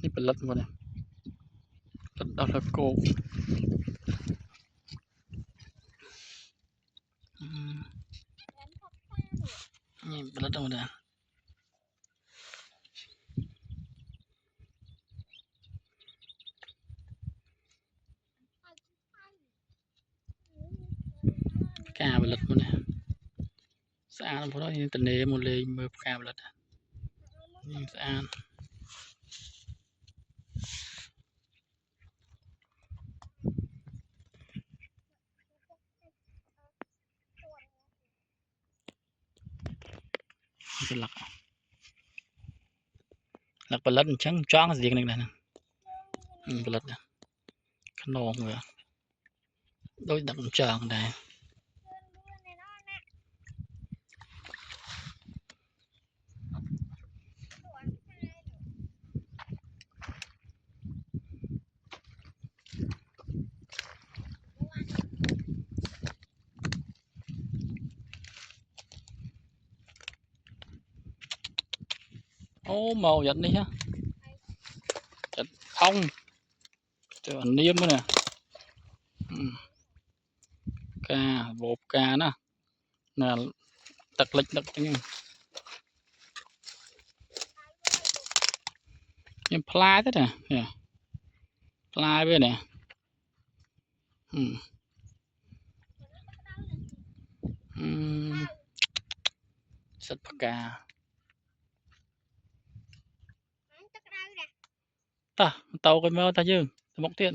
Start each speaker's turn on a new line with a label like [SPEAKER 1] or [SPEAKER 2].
[SPEAKER 1] นี่เป็นรถหมดเลยรถเอารถโกนี่เป็นรถธรรมดากาเป็นรถหมดเลยสะอาดเพราะว่านี่ตะเนหมดเลยมือกาเป็นรถนี่สะอาดเป็นหลักเป็นรถช่างจ้องสิอย่างหนึ่งนะเป็นรถขนมเลยโดยดับจางได้โอ้มาวgiật đi ha giật không chờ anh niêm nữa nè ca bột ca nè là tật lịch tật nhưng fly thế nè fly với nè sạch ca ta tàu cái mơ ta dương một tiền